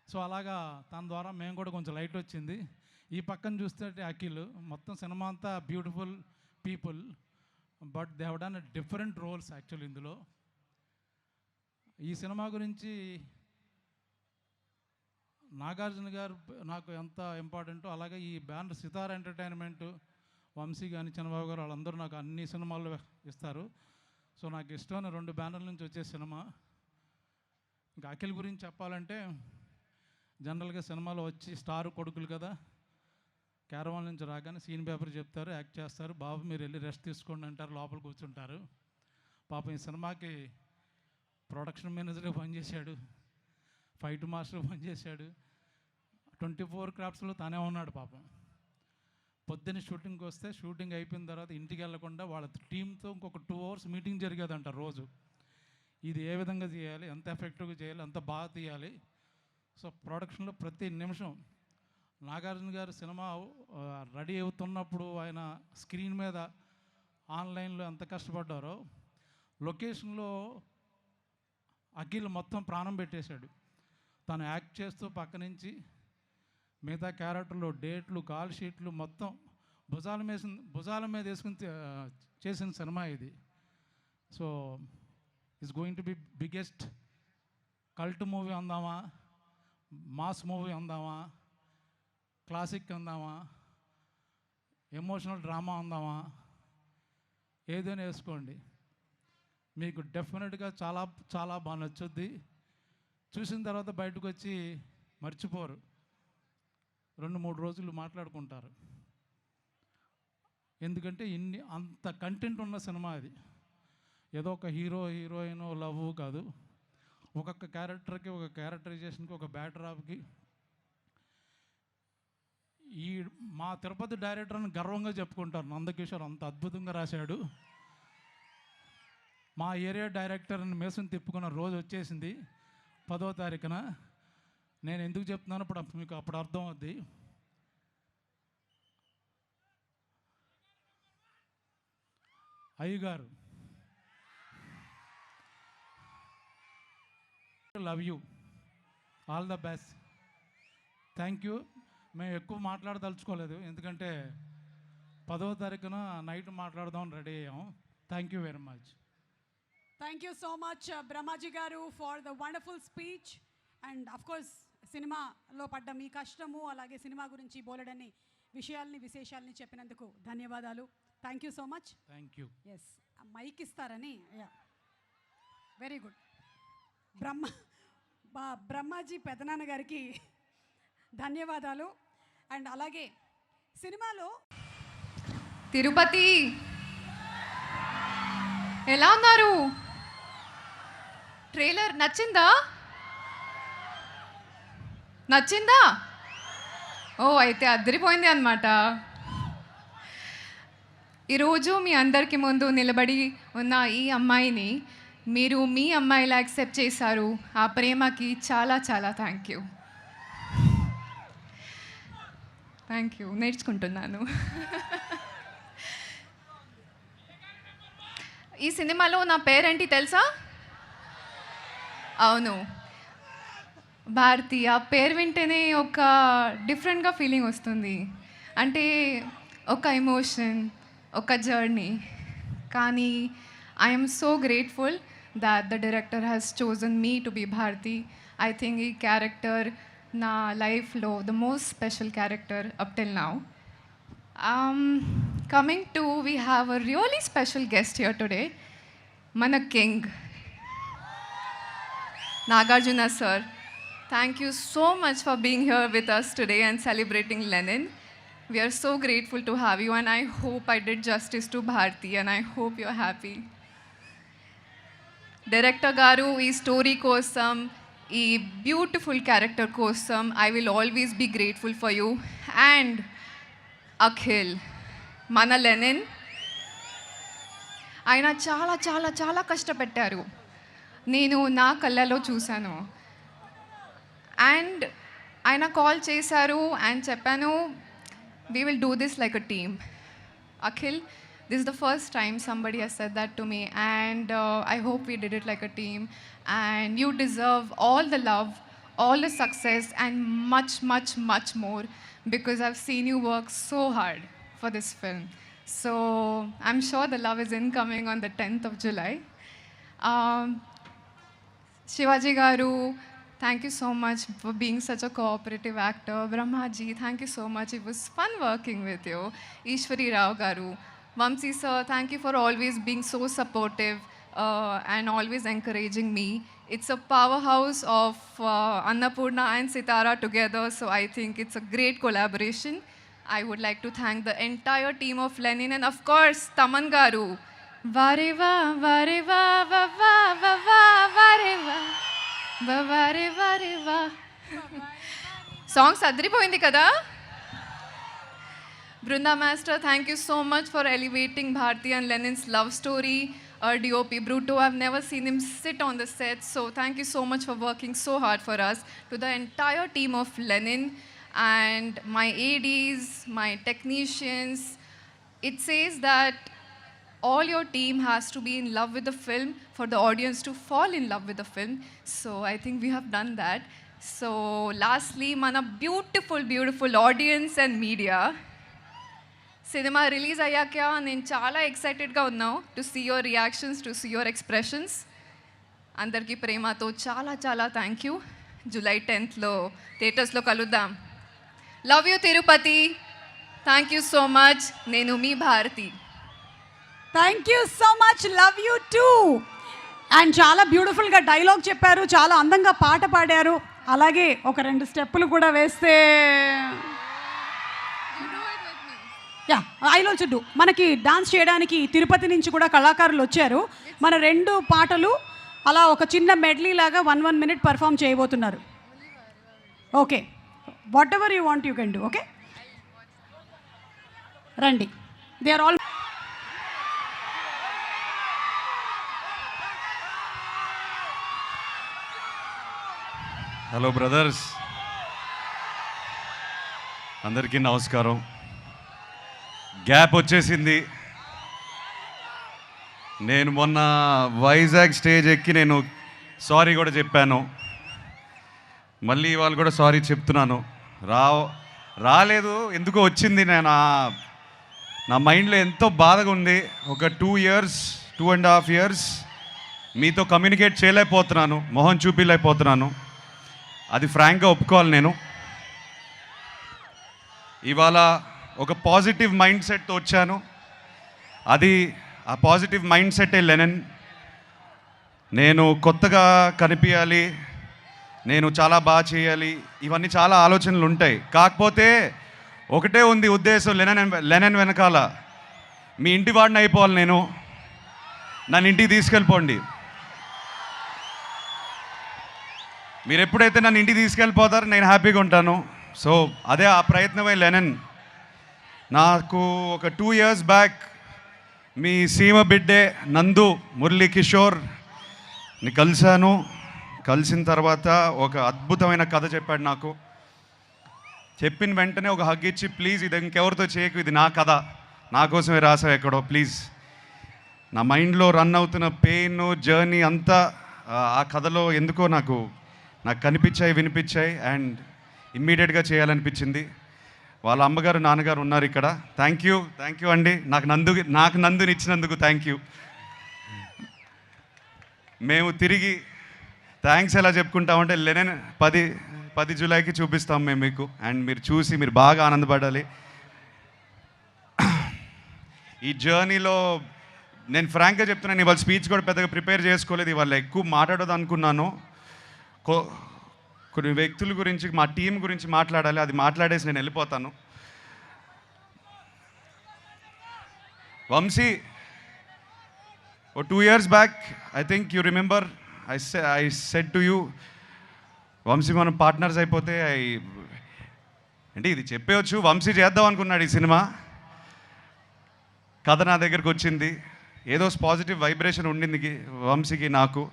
సో అలాగా తన ద్వారా మేము కూడా కొంచెం లైట్ వచ్చింది. ఈ పక్కన చూస్తే అఖిల్. మొత్తం సినిమా అంతా beautiful people, but they have done different roles actual ఇందులో. ఈ సినిమా గురించి నాగార్జున గారు నాకు ఎంత ఇంపార్టెంటో, అలాగే ఈ బ్యానర్ సితార్ ఎంటర్టైన్మెంట్, వంశీ కానీ, చంద్రబాబు గారు వాళ్ళందరూ నాకు అన్ని సినిమాలు ఇస్తారు. సో నాకు ఇష్టమైన 2 బ్యానర్ల నుంచి వచ్చే సినిమా. ఇంకా అఖిల్ గురించి చెప్పాలంటే జనరల్గా సినిమాలో వచ్చి స్టార్ కొడుకులు కదా, క్యారవాన్ నుంచి రాగానే సీన్ పేపర్ చెప్తారు, యాక్ట్ చేస్తారు. బాబు మీరు వెళ్ళి రెస్ట్ తీసుకోండి అంటారు, లోపల కూర్చుంటారు. పాపం ఈ సినిమాకి ప్రొడక్షన్ మేనేజర్గా పనిచేశాడు, ఫైట్ మాస్టర్ పనిచేశాడు, 24 క్రాఫ్ట్స్లో తనే ఉన్నాడు పాపం. పొద్దున్న షూటింగ్కి వస్తే షూటింగ్ అయిపోయిన తర్వాత ఇంటికి వెళ్లకుండా వాళ్ళ టీంతో ఇంకొక 2 hours మీటింగ్ జరిగేదంట రోజు. ఇది ఏ విధంగా చేయాలి, ఎంత ఎఫెక్టివ్గా చేయాలి, ఎంత బాగా తీయాలి. సో ప్రొడక్షన్లో ప్రతి నిమిషం నాగార్జున గారు సినిమా రెడీ అవుతున్నప్పుడు ఆయన స్క్రీన్ మీద ఆన్లైన్లో ఎంత కష్టపడ్డారో, లొకేషన్లో అఖిల్ మొత్తం ప్రాణం పెట్టేశాడు. తను యాక్ట్ చేస్తూ పక్క నుంచి మిగతా క్యారెక్టర్లు, డేట్లు, కాల్ షీట్లు మొత్తం భుజాల మీద వేసుకుని చేసిన సినిమా ఇది. So it's going to be biggest cult movie అందామా, మాస్ మూవీ అందామా, క్లాసిక్ అందామా, ఎమోషనల్ డ్రామా అందామా, ఏదైనా వేసుకోండి, మీకు డెఫినెట్గా చాలా చాలా బాగా నచ్చుద్ది. చూసిన తర్వాత బయటకు వచ్చి మర్చిపోరు, 2-3 రోజులు మాట్లాడుకుంటారు. ఎందుకంటే అంత కంటెంట్ ఉన్న సినిమా అది. ఏదో ఒక హీరోయిన్ లవ్ కాదు, ఒక్కొక్క క్యారెక్టర్కి, ఒక క్యారెక్టరైజేషన్కి, ఒక బ్యాక్డ్రాప్కి. మా తిరుపతి డైరెక్టర్ని గర్వంగా చెప్పుకుంటారు. నందకిషోర్ అంత అద్భుతంగా రాశాడు. మా ఏరియా డైరెక్టర్ని మేసుని తిప్పుకున్న రోజు వచ్చేసింది 10వ తారీఖున. నేను ఎందుకు చెప్తున్నాను మీకు అప్పుడు అర్థం అవుద్ది. అయ్యగారు, love you, all the best, thank you. మేము ఎక్కువ మాట్లాడదలుచుకోలేదు, ఎందుకంటే 10వ తారీఖున నైట్ మాట్లాడదాం రెడీ అయ్యాం. Thank you very much. Thank you so much, Brahmaji Garu, for the wonderful speech. And of course, సినిమాలో పడ్డ మీ కష్టము, అలాగే సినిమా గురించి బోలెడన్ని విశేషాలని చెప్పినందుకు ధన్యవాదాలు. Thank you so much. Thank you. Yes, mike ఇస్తారని. Very good. బ్రహ్మాజీ పెదనాన్న గారికి ధన్యవాదాలు. అండ్ అలాగే సినిమాలో తిరుపతి ఎలా ఉన్నారు? ట్రైలర్ నచ్చిందా? ఓ, అయితే అద్దరిపోయింది అన్నమాట. ఈరోజు మీ అందరికి ముందు నిలబడి ఉన్న ఈ అమ్మాయిని మీరు మీ అమ్మాయిలా యాక్సెప్ట్ చేశారు. ఆ ప్రేమకి చాలా చాలా థ్యాంక్ యూ. నేర్చుకుంటున్నాను. ఈ సినిమాలో నా పేరేంటి తెలుసా? అవును, భారతి. ఆ పేరు వింటేనే ఒక డిఫరెంట్గా ఫీలింగ్ వస్తుంది. అంటే ఒక ఎమోషన్, ఒక జర్నీ. కానీ I'm so grateful that the director has chosen me to be Bharti. I think ఈ క్యారెక్టర్ నా లైఫ్లో the most special character up till now. Coming to, we have a really special guest here today, mana king, Nagarjuna sir. Thank you so much for being here with us today and celebrating Lenin. We are so grateful to have you, and I hope I did justice to Bharti, and I hope you're happy. Director Garu, ee story kosam, ee beautiful character kosam, I will always be grateful for you. And Akhil, మన Lenin, ఆయన చాలా చాలా చాలా కష్టపెట్టారు. నేను నా కళ్ళలో చూశాను. And ఆయన కాల్ చేశారు అండ్ చెప్పాను, we will do this like a team. Akhil, this is the first time somebody has said that to me, and I hope we did it like a team. And you deserve all the love, all the success, and much, much, much more, because I've seen you work so hard for this film. So I'm sure the love is incoming on the 10th of July. Shivaji Garu, thank you so much for being such a cooperative actor. Brahmaji, thank you so much. It was fun working with you. Ishwari Rao Garu. Vamsi sir, thank you for always being so supportive and always encouraging me. It's a powerhouse of Annapurna and Sitara together, so I think it's a great collaboration. I would like to thank the entire team of Lenin, and of course, Taman Garu. Vareva, vareva, vava, vava, vareva, vareva, vareva. Songs adripoyindi kada? Brunda Master, thank you so much for elevating Bharti and Lenin's love story. DOP Bruto, I've never seen him sit on the set, so thank you so much for working so hard for us. To the entire team of Lenin and my ADs, my technicians, it says that all your team has to be in love with the film for the audience to fall in love with the film. So I think we have done that. So lastly, mana beautiful, beautiful audience and media. Cinema release అయ్యాక నేను చాలా ఎక్సైటెడ్గా ఉన్నాను to see your reactions, to see your expressions. అందరికీ ప్రేమతో చాలా చాలా thank you. July 10th థియేటర్స్లో కలుద్దాం. Love you Tirupati. Thank you so much. నేను మీ Bharathi. Thank you so much. Love you too. And చాలా బ్యూటిఫుల్గా డైలాగ్ చెప్పారు, చాలా అందంగా పాట పాడారు, అలాగే ఒక 2 స్టెప్పులు కూడా వేస్తే యా ఐ ఆల్సో డూ. మనకి డాన్స్ చేయడానికి తిరుపతి నుంచి కూడా కళాకారులు వచ్చారు. మన 2 పాటలు అలా ఒక చిన్న మెడ్లీ లాగా 1 minute పర్ఫామ్ చేయబోతున్నారు. Okay, whatever you want you can do. Okay, రండి. They are all hello brothers, అందరికీ నమస్కారం. గ్యాప్ వచ్చేసింది. నేను మొన్న వైజాగ్ స్టేజ్ ఎక్కి నేను సారీ కూడా చెప్పాను. మళ్ళీ ఇవాళ కూడా సారీ చెప్తున్నాను. రాలేదు, ఎందుకో వచ్చింది. నేను నా మైండ్లో ఎంతో బాధగా ఉంది. ఒక 2.5 years మీతో కమ్యూనికేట్ చేయలేకపోతున్నాను, మొహం చూపించలేకపోతున్నాను. అది ఫ్రాంక్గా ఒప్పుకోవాలి. నేను ఇవాళ ఒక పాజిటివ్ మైండ్ సెట్తో వచ్చాను. ఆ పాజిటివ్ మైండ్ సెట్టే లెనన్. నేను కొత్తగా కనిపించాలి, నేను చాలా బాగా చేయాలి, ఇవన్నీ చాలా ఆలోచనలు ఉంటాయి. కాకపోతే ఒకటే ఉంది ఉద్దేశం, లెనన్ వెనకాల మీ ఇంటి వాడిని అయిపోవాలి. నన్ను ఇంటికి తీసుకెళ్ళిపోండి. మీరు ఎప్పుడైతే నన్ను ఇంటికి తీసుకెళ్ళిపోతారో నేను హ్యాపీగా ఉంటాను. సో అదే ఆ ప్రయత్నమే లెనన్. నాకు ఒక 2 years బ్యాక్ మీ సీమ బిడ్డే నందు మురళీ కిషోర్ని కలిశాను. కలిసిన తర్వాత ఒక అద్భుతమైన కథ చెప్పాడు నాకు. చెప్పిన వెంటనే ఒక హగ్ ఇచ్చి, ప్లీజ్ ఇది ఇంకెవరితో చేయకు, ఇది నా కథ, నా కోసమే రాసావు ఎక్కడో, ప్లీజ్. నా మైండ్లో రన్ అవుతున్న పెయిన్ జర్నీ అంతా ఆ కథలో ఎందుకో నాకు కనిపించాయి, వినిపించాయి. అండ్ ఇమ్మీడియట్గా చేయాలనిపించింది. వాళ్ళ అమ్మగారు నాన్నగారు ఉన్నారు ఇక్కడ. థ్యాంక్ యూ అండి, నాకు నందుని ఇచ్చినందుకు థ్యాంక్ యూ. మేము తిరిగి థ్యాంక్స్ ఎలా చెప్పుకుంటామంటే లెనన్ 10 జూలైకి చూపిస్తాం మేము మీకు. అండ్ మీరు చూసి మీరు బాగా ఆనందపడాలి. ఈ జర్నీలో నేను ఫ్రాంక్గా చెప్తున్నాను, ఇవాళ స్పీచ్ కూడా పెద్దగా ప్రిపేర్ చేసుకోలేదు. ఇవాళ ఎక్కువ మాట్లాడదు అనుకున్నాను. కొన్ని వ్యక్తుల గురించి, మా టీం గురించి మాట్లాడాలి. అది మాట్లాడేసి నేను వెళ్ళిపోతాను. Vamshi, 2 years back I think you remember I said to you, Vamshi మనం పార్ట్నర్స్ అయిపోతే అంటే ఇది చెప్పవచ్చు. వంశీ చేద్దాం అనుకున్నాడు ఈ సినిమా. కథ నా దగ్గరకు వచ్చింది, ఏదో పాజిటివ్ వైబ్రేషన్ ఉండింది వంశీకి నాకు.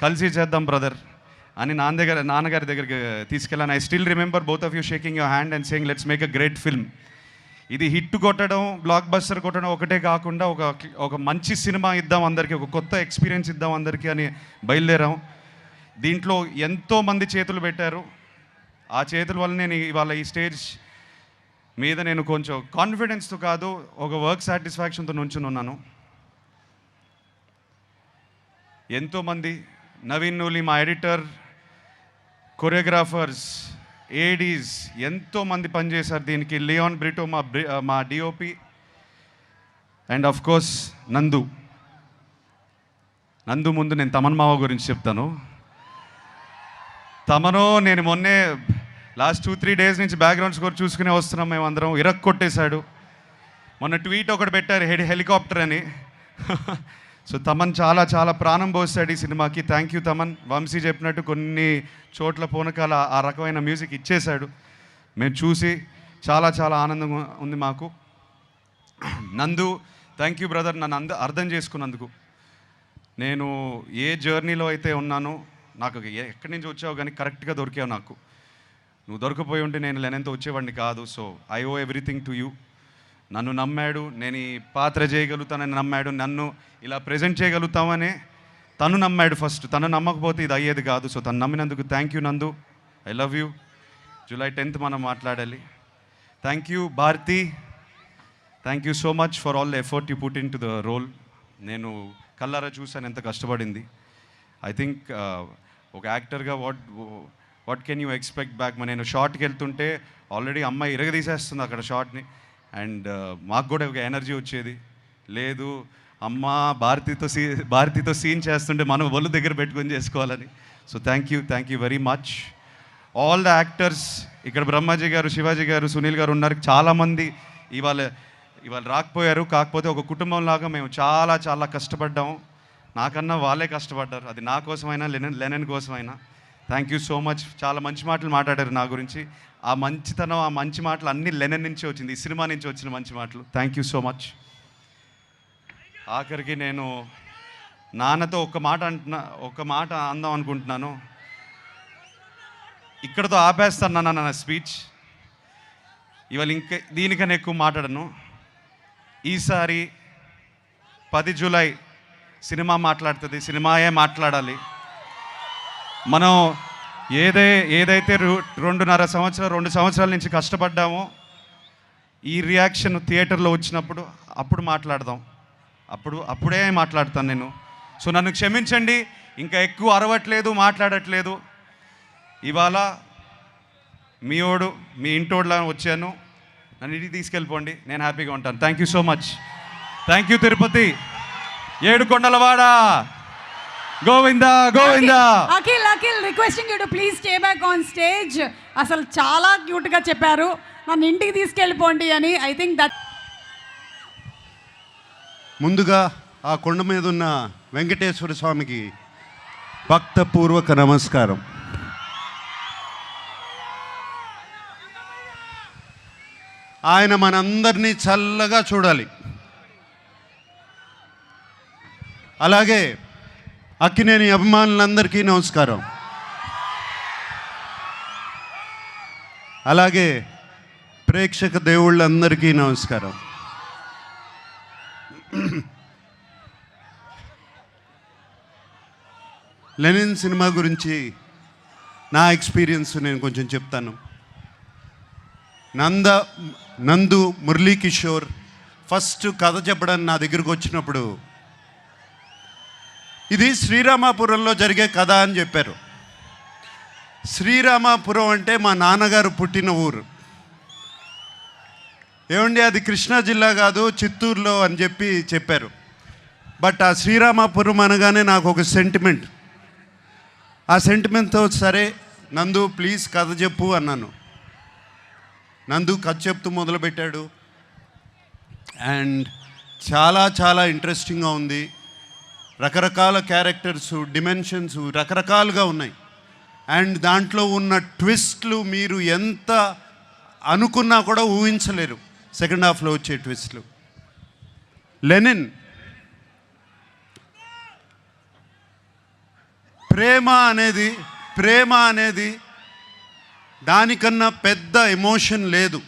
కలిసి చేద్దాం బ్రదర్ అని నాన్నగారి దగ్గరికి తీసుకెళ్ళాను. I still remember both of you shaking your hand and saying let's make a great film. ఇది హిట్ కొట్టడం, బ్లాక్ బస్టర్ కొట్టడం ఒకటే కాకుండా ఒక మంచి సినిమా ఇద్దాం అందరికీ, ఒక కొత్త ఎక్స్పీరియన్స్ ఇద్దాం అందరికీ అని బయలుదేరాం. దీంట్లో ఎంతోమంది చేతులు పెట్టారు. ఆ చేతుల వల్ల నేను ఇవాళ ఈ స్టేజ్ మీద నేను కొంచెం కాన్ఫిడెన్స్తో కాదు, ఒక వర్క్ సాటిస్ఫాక్షన్తో నుంచుని ఉన్నాను. ఎంతోమంది, నవీన్ నూలి మా ఎడిటర్, కొరియోగ్రాఫర్స్, ఏడీస్ ఎంతోమంది పనిచేశారు దీనికి. లియోన్ బ్రిటో మా డిఓపి, అండ్ ఆఫ్ కోర్స్ నందు ముందు నేను తమన్ మావ గురించి చెప్తాను. తమను నేను మొన్నే లాస్ట్ 2-3 days నుంచి బ్యాక్గ్రౌండ్ స్కోర్ చూసుకునే వస్తున్నాం మేమందరం. కొట్టేశాడు. మొన్న ట్వీట్ ఒకటి పెట్టారు, హెలికాప్టర్ అని. సో తమన్ చాలా చాలా ప్రాణం పోస్తాడు ఈ సినిమాకి. Thank you Thaman. వంశీ చెప్పినట్టు కొన్ని చోట్ల పూనకాల ఆ రకమైన మ్యూజిక్ ఇచ్చేశాడు. మేము చూసి చాలా చాలా ఆనందంగా ఉంది మాకు. నందు, థ్యాంక్ యూ బ్రదర్, నన్ను అర్థం చేసుకున్నందుకు. నేను ఏ జర్నీలో అయితే ఉన్నానో, నాకు ఎక్కడి నుంచి వచ్చావు కానీ కరెక్ట్గా దొరికావు నాకు. నువ్వు దొరకపోయి ఉంటే నేను లెనెన్తో వచ్చేవాడిని కాదు. So I owe everything to you. నన్ను నమ్మాడు, నేను ఈ పాత్ర చేయగలుగుతానని నమ్మాడు, నన్ను ఇలా ప్రజెంట్ చేయగలుగుతామని తను నమ్మాడు ఫస్ట్. తను నమ్మకపోతే ఇది అయ్యేది కాదు. సో తను నమ్మినందుకు thank you Nandu, I love you. July 10th మనం మాట్లాడాలి. Thank you Bharathi, thank you so much for all the effort you put in to the role. నేను కల్లారా చూసాను ఎంత కష్టపడింది. ఐ థింక్ ఒక యాక్టర్గా what can you expect back. నేను షార్ట్కి వెళ్తుంటే ఆల్రెడీ అమ్మాయి ఇరగదీసేస్తుంది అక్కడ షార్ట్ని. అండ్ మాకు కూడా ఒక ఎనర్జీ వచ్చేది, లేదు అమ్మ భారతితో సీన్ చేస్తుంటే మనం ఒళ్ళు దగ్గర పెట్టుకొని చేసుకోవాలని. So thank you very much all the actors. ఇక్కడ బ్రహ్మాజీ గారు, శివాజీ గారు, సునీల్ గారు ఉన్నారు. చాలామంది ఇవాళ రాకపోయారు. కాకపోతే ఒక కుటుంబంలాగా మేము చాలా చాలా కష్టపడ్డాము. నాకన్నా వాళ్ళే కష్టపడ్డారు. అది నా కోసమైనా లెనన్ కోసమైనా. Thank you so much. చాలా మంచి మాటలు మాట్లాడారు నా గురించి. ఆ మంచితనం, ఆ మంచి మాటలు అన్నీ లెనన్ నుంచి వచ్చింది, ఈ సినిమా నుంచి వచ్చిన మంచి మాటలు. Thank you so much. ఆఖరికి నేను నాన్నతో ఒక మాట అందాం అనుకుంటున్నాను. ఇక్కడతో ఆపేస్తాను నా స్పీచ్. ఇవాళ ఇంకా దీనికన్నా ఎక్కువ మాట్లాడను. ఈసారి 10 జూలై సినిమా మాట్లాడుతుంది, సినిమాయే మాట్లాడాలి. మనం ఏదైతే 2.5 సంవత్సరాల నుంచి కష్టపడ్డామో, ఈ రియాక్షన్ థియేటర్లో వచ్చినప్పుడు అప్పుడు మాట్లాడదాం. అప్పుడే మాట్లాడతాను నేను. సో నన్ను క్షమించండి, ఇంకా ఎక్కువ అరవట్లేదు, మాట్లాడట్లేదు. ఇవాళ మీ ఇంటోడ్లా వచ్చాను. నన్ను ఇంటికి తీసుకెళ్ళిపోండి, నేను హ్యాపీగా ఉంటాను. Thank you so much. Thank you Tirupati, ఏడుకొండలవాడ, Govinda Govinda. Akhil requesting you to please stay back on stage. అసలు చాలా క్యూట్గా చెప్పారు, నన్ను ఇంటికి తీసుకెళ్ళిపోండి అని. ఐ థింక్ దట్ ముందుగా ఆ కొండ మీద ఉన్న వెంకటేశ్వర స్వామికి భక్తపూర్వక నమస్కారం. ఆయన మనందరినీ చల్లగా చూడాలి. అలాగే అక్కినేని అభిమానులందరికీ నమస్కారం. అలాగే ప్రేక్షక దేవుళ్ళందరికీ నమస్కారం. లెనిన్ సినిమా గురించి నా ఎక్స్పీరియన్స్ నేను కొంచెం చెప్తాను. నందు మురళీ కిషోర్ ఫస్ట్ కథ చెప్పడానికి నా దగ్గరకు వచ్చినప్పుడు ఇది శ్రీరామాపురంలో జరిగే కథ అని చెప్పారు. శ్రీరామాపురం అంటే మా నాన్నగారు పుట్టిన ఊరు. ఏమండి అది కృష్ణా జిల్లా కాదు, చిత్తూరులో అని చెప్పారు. బట్ ఆ శ్రీరామాపురం అనగానే నాకు ఒక సెంటిమెంట్. ఆ సెంటిమెంట్తో సరే నందు ప్లీజ్ కథ చెప్పు అన్నాను. నందు కథ చెప్తూ మొదలుపెట్టాడు. అండ్ చాలా చాలా ఇంట్రెస్టింగ్గా ఉంది. రకరకాల క్యారెక్టర్స్, డిమెన్షన్స్ రకరకాలుగా ఉన్నాయి. అండ్ దాంట్లో ఉన్న ట్విస్ట్లు మీరు ఎంత అనుకున్నా కూడా ఊహించలేరు. సెకండ్ హాఫ్లో వచ్చే ట్విస్ట్లు. లెనిన్ ప్రేమ అనేది దానికన్నా పెద్ద ఎమోషన్ లేదు.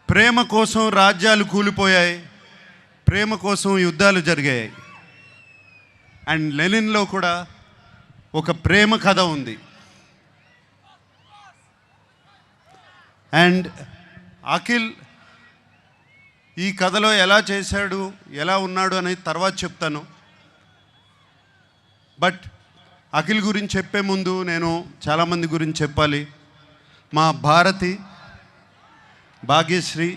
ప్రేమ కోసం రాజ్యాలు కూలిపోయాయి, ప్రేమ కోసం యుద్ధాలు జరిగాయి. అండ్ లెనిన్లో కూడా ఒక ప్రేమ కథ ఉంది. అండ్ అఖిల్ ఈ కథలో ఎలా చేశాడు, ఎలా ఉన్నాడు అనేది తర్వాత చెప్తాను. బట్ అఖిల్ గురించి చెప్పే ముందు నేను చాలామంది గురించి చెప్పాలి. మా భాగ్యశ్రీ,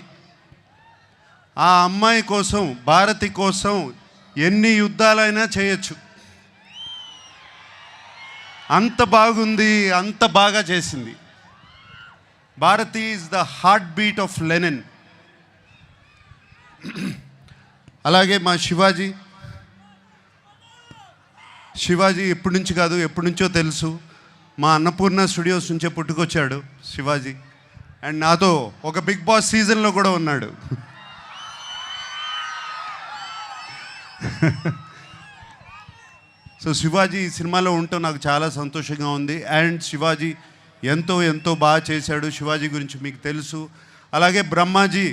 ఆ అమ్మాయి కోసం, భారతి కోసం ఎన్ని యుద్ధాలైనా చేయొచ్చు. అంత బాగుంది, అంత బాగా చేసింది. Bharathi is the heart beat of Lenin. అలాగే మా శివాజీ ఎప్పటి నుంచి కాదు, ఎప్పటి నుంచో తెలుసు. మా అన్నపూర్ణ స్టూడియోస్ నుంచే పుట్టుకొచ్చాడు శివాజీ. అండ్ నాతో ఒక బిగ్ బాస్ సీజన్లో కూడా ఉన్నాడు. సో శివాజీ ఈ సినిమాలో ఉంటూ నాకు చాలా సంతోషంగా ఉంది. అండ్ శివాజీ ఎంతో ఎంతో బాగా చేశాడు. శివాజీ గురించి మీకు తెలుసు. అలాగే బ్రహ్మాజీ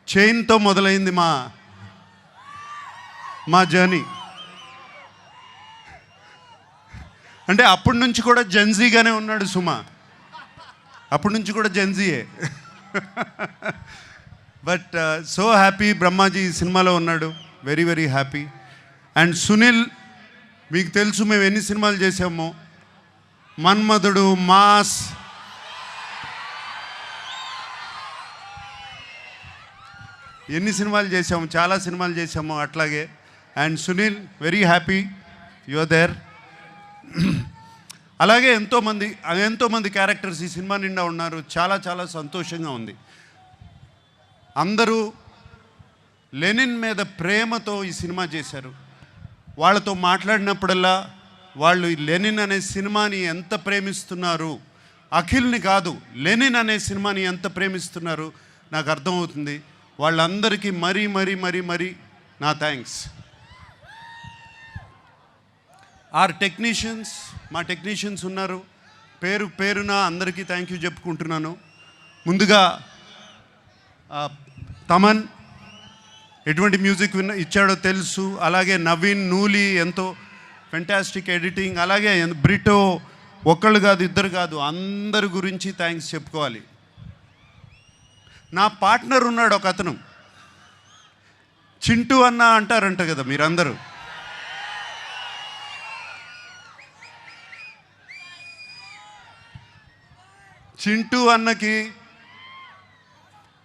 చైన్తో మొదలైంది మా జర్నీ. అంటే అప్పటి నుంచి కూడా జెన్జీగానే ఉన్నాడు సుమా, అప్పటి నుంచి కూడా జెన్జీయే. బట్ సో హ్యాపీ బ్రహ్మాజీ ఈ సినిమాలో ఉన్నాడు. Very very happy. And Sunil, మీకు తెలుసు మేము ఎన్ని సినిమాలు చేసామో. మన్మధుడు, మాస్, ఎన్ని సినిమాలు చేసాము, చాలా సినిమాలు చేసాము అట్లాగే. And Sunil, very happy your there. అలాగే ఎంతోమంది క్యారెక్టర్స్ ఈ సినిమా నిండా ఉన్నారు. చాలా చాలా సంతోషంగా ఉంది. అందరూ లెనిన్ మీద ప్రేమతో ఈ సినిమా చేశారు. వాళ్ళతో మాట్లాడినప్పుడల్లా వాళ్ళు ఈ లెనిన్ అనే సినిమాని ఎంత ప్రేమిస్తున్నారు, అఖిల్ని కాదు లెనిన్ అనే సినిమాని ఎంత ప్రేమిస్తున్నారు నాకు అర్థమవుతుంది. వాళ్ళందరికీ మరీ మరీ మరీ మరీ నా థ్యాంక్స్. మా టెక్నీషియన్స్ ఉన్నారు. పేరున అందరికీ థ్యాంక్ యూ చెప్పుకుంటున్నాను. ముందుగా తమన్ ఎటువంటి మ్యూజిక్ ఇచ్చాడో తెలుసు. అలాగే నవీన్, నూలి ఎంతో ఫెంటాస్టిక్ ఎడిటింగ్. అలాగే బ్రిటో, ఒక్కళ్ళు కాదు ఇద్దరు కాదు, అందరి గురించి థ్యాంక్స్ చెప్పుకోవాలి. నా పార్ట్నర్ ఉన్నాడు ఒక అతను, చింటూ అన్న అంటారంట కదా మీరందరూ. చింటూ అన్నకి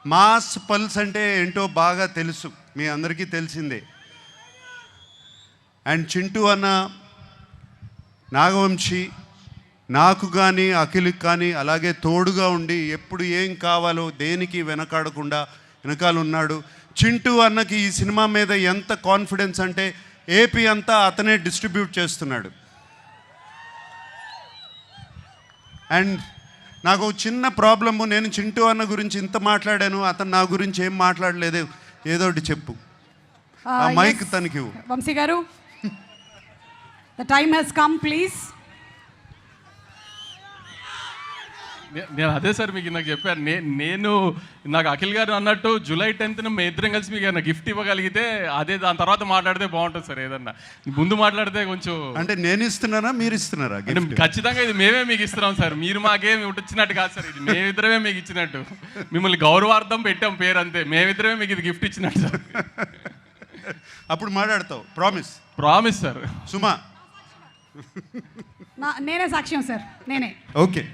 మాస్ పల్స్ అంటే ఏంటో బాగా తెలుసు, మీ అందరికీ తెలిసిందే. అండ్ చింటూ అన్న, నాగవంశీ, నాకు కానీ అఖిల్కి కానీ అలాగే తోడుగా ఉండి ఎప్పుడు ఏం కావాలో దేనికి వెనకాల ఉన్నాడు. చింటూ అన్నకి ఈ సినిమా మీద ఎంత కాన్ఫిడెన్స్ అంటే ఏపీ అంతా అతనే డిస్ట్రిబ్యూట్ చేస్తున్నాడు. అండ్ నాకు చిన్న ప్రాబ్లము, నేను చింటూ అన్న గురించి ఇంత మాట్లాడాను, అతను నా గురించి ఏం మాట్లాడలేదు. ఏదో ఒకటి చెప్పు. ఆ మైక్ తనకి వంశీ గారు, the time has come please. నేను అదే సార్ మీకు నాకు చెప్పాను. నేను నాకు అఖిల్ గారు అన్నట్టు జూలై 10th మేము ఇద్దరం కలిసి మీకు ఏదైనా గిఫ్ట్ ఇవ్వగలిగితే అదే, దాని తర్వాత మాట్లాడితే బాగుంటుంది సార్. ఏదన్నా ముందు మాట్లాడితే కొంచెం అంటే నేను ఇస్తున్నానా మీరు ఇస్తున్నారా? ఖచ్చితంగా ఇది మేమే మీకు ఇస్తున్నాం సార్. మీరు మాకేమి ఇచ్చినట్టు కాదు సార్, ఇది మేమిద్దరమే మీకు ఇచ్చినట్టు. మిమ్మల్ని గౌరవార్థం పెట్టాం పేరు అంతే. మేమిద్దరమే మీకు ఇది గిఫ్ట్ ఇచ్చినట్టు సార్. అప్పుడు మాట్లాడతావు. Promise sir. సుమా, నేనే సాక్ష్యం సార్, నేనే. Okay,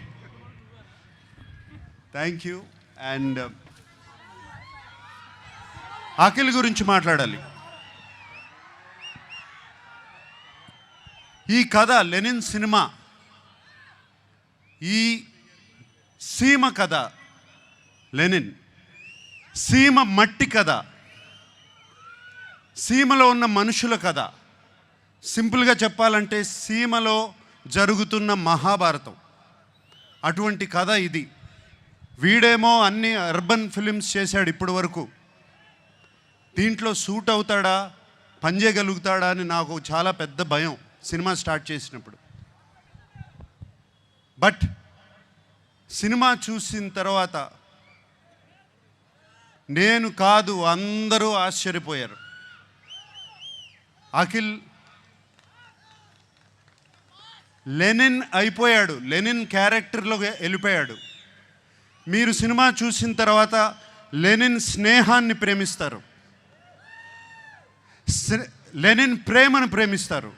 thank you. And Akhil గురించి మాట్లాడాలి. ఈ కథ లెనిన్ సినిమా, ఈ సీమ కథ లెనిన్, సీమ మట్టి కథ, సీమలో ఉన్న మనుషుల కథ. సింపుల్గా చెప్పాలంటే సీమలో జరుగుతున్న మహాభారతం, అటువంటి కథ ఇది. వీడేమో అన్ని అర్బన్ ఫిలిమ్స్ చేశాడు ఇప్పటి వరకు. దీంట్లో సూట్ అవుతాడా, పనిచేయగలుగుతాడా అని నాకు చాలా పెద్ద భయం సినిమా స్టార్ట్ చేసినప్పుడు. బట్ సినిమా చూసిన తర్వాత నేను కాదు అందరూ ఆశ్చర్యపోయారు. అఖిల్ లెనిన్ అయిపోయాడు, లెనిన్ క్యారెక్టర్లో వెళ్ళిపోయాడు. మీరు సినిమా చూసిన తర్వాత లెనిన్ స్నేహాన్ని ప్రేమిస్తారు, లెనిన్ ప్రేమను ప్రేమిస్తారు,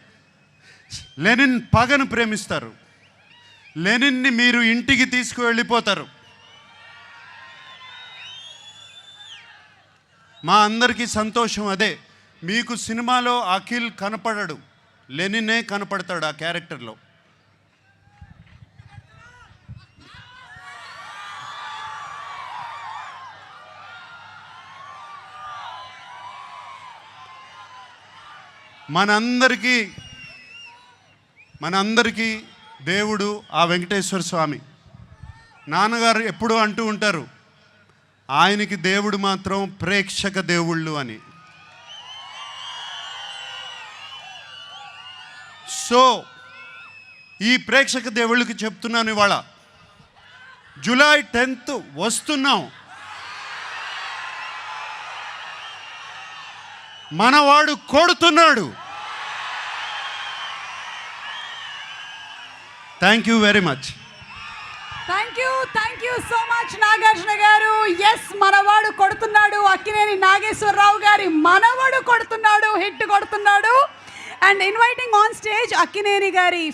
లెనిన్ పగను ప్రేమిస్తారు, లెనిన్ని మీరు ఇంటికి తీసుకువెళ్ళిపోతారు. మా అందరికీ సంతోషం అదే. మీకు సినిమాలో అఖిల్ కనపడడు, లెనినే కనపడతాడు ఆ క్యారెక్టర్లో. మనందరికీ దేవుడు ఆ వెంకటేశ్వర స్వామి. నాన్నగారు ఎప్పుడూ అంటూ ఉంటారు, ఆయనకి దేవుడు మాత్రం ప్రేక్షక దేవుళ్ళు అని. సో ఈ ప్రేక్షక దేవుళ్ళకి చెప్తున్నాను, ఇవాళ జూలై 10th వస్తున్నాం. మనవాడు కొడుతున్నాడు. Thank you very much. Thank you so much Nagarjuna గారు. ఎస్, మనవాడు కొడుతున్నాడు. అక్కినేని నాగేశ్వరరావు గారి మనవడు కొడుతున్నాడు, హిట్ కొడుతున్నాడు. And inviting on stage Akkineni గారి